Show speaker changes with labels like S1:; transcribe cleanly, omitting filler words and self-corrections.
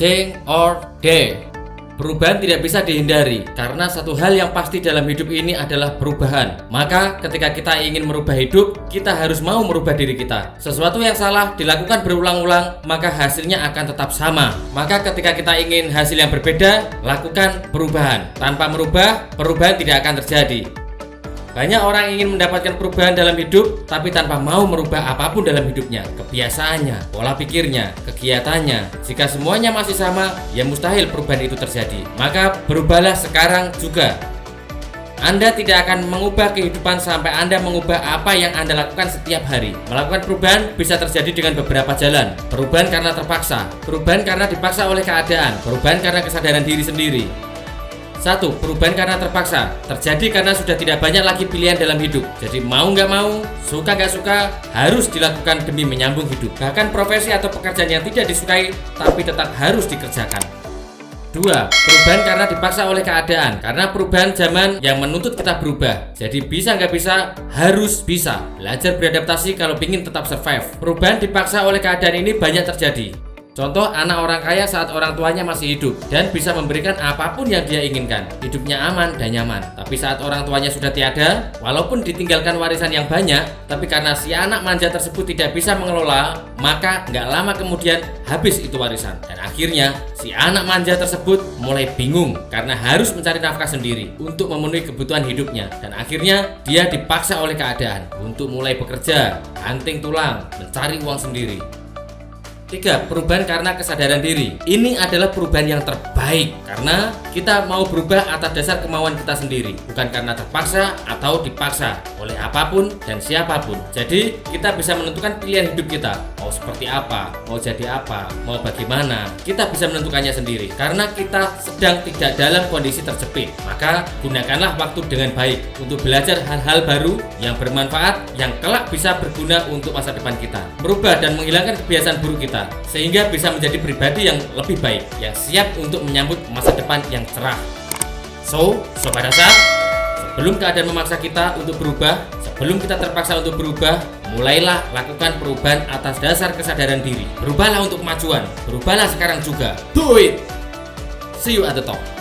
S1: C or D? Perubahan tidak bisa dihindari, karena satu hal yang pasti dalam hidup ini adalah perubahan. Maka ketika kita ingin merubah hidup, kita harus mau merubah diri kita. Sesuatu yang salah dilakukan berulang-ulang, maka hasilnya akan tetap sama. Maka ketika kita ingin hasil yang berbeda, lakukan perubahan. Tanpa merubah, perubahan tidak akan terjadi. Banyak orang ingin mendapatkan perubahan dalam hidup, tapi tanpa mau merubah apapun dalam hidupnya, kebiasaannya, pola pikirnya, kegiatannya. Jika semuanya masih sama, ya mustahil perubahan itu terjadi. Maka berubahlah sekarang juga. Anda tidak akan mengubah kehidupan sampai Anda mengubah apa yang Anda lakukan setiap hari. Melakukan perubahan bisa terjadi dengan beberapa jalan. Perubahan karena terpaksa, perubahan karena dipaksa oleh keadaan, perubahan karena kesadaran diri sendiri. 1. Perubahan karena terpaksa terjadi karena sudah tidak banyak lagi pilihan dalam hidup. Jadi mau nggak mau, suka nggak suka, harus dilakukan demi menyambung hidup. Bahkan profesi atau pekerjaan yang tidak disukai tapi tetap harus dikerjakan. 2. Perubahan karena dipaksa oleh keadaan. Karena perubahan zaman yang menuntut kita berubah. Jadi bisa nggak bisa, harus bisa. Belajar beradaptasi kalau ingin tetap survive. Perubahan dipaksa oleh keadaan ini banyak terjadi. Contoh, anak orang kaya saat orang tuanya masih hidup dan bisa memberikan apapun yang dia inginkan. Hidupnya aman dan nyaman. Tapi saat orang tuanya sudah tiada, walaupun ditinggalkan warisan yang banyak, tapi karena si anak manja tersebut tidak bisa mengelola, maka nggak lama kemudian habis itu warisan. Dan akhirnya si anak manja tersebut mulai bingung karena harus mencari nafkah sendiri untuk memenuhi kebutuhan hidupnya. Dan akhirnya dia dipaksa oleh keadaan untuk mulai bekerja, banting tulang, mencari uang sendiri. 3. Perubahan karena kesadaran diri. Ini adalah perubahan yang terbaik karena kita mau berubah atas dasar kemauan kita sendiri, bukan karena terpaksa atau dipaksa oleh apapun dan siapapun. Jadi kita bisa menentukan pilihan hidup kita, mau seperti apa, mau jadi apa, mau bagaimana. Kita bisa menentukannya sendiri karena kita sedang tidak dalam kondisi terjepit. Maka gunakanlah waktu dengan baik untuk belajar hal-hal baru yang bermanfaat, yang kelak bisa berguna untuk masa depan kita. Merubah dan menghilangkan kebiasaan buruk kita sehingga bisa menjadi pribadi yang lebih baik, yang siap untuk menyambut masa depan yang cerah. Sobat Dasar, sebelum keadaan memaksa kita untuk berubah, sebelum kita terpaksa untuk berubah, mulailah lakukan perubahan atas dasar kesadaran diri. Berubahlah untuk kemajuan, berubahlah sekarang juga. Do it! See you at the top.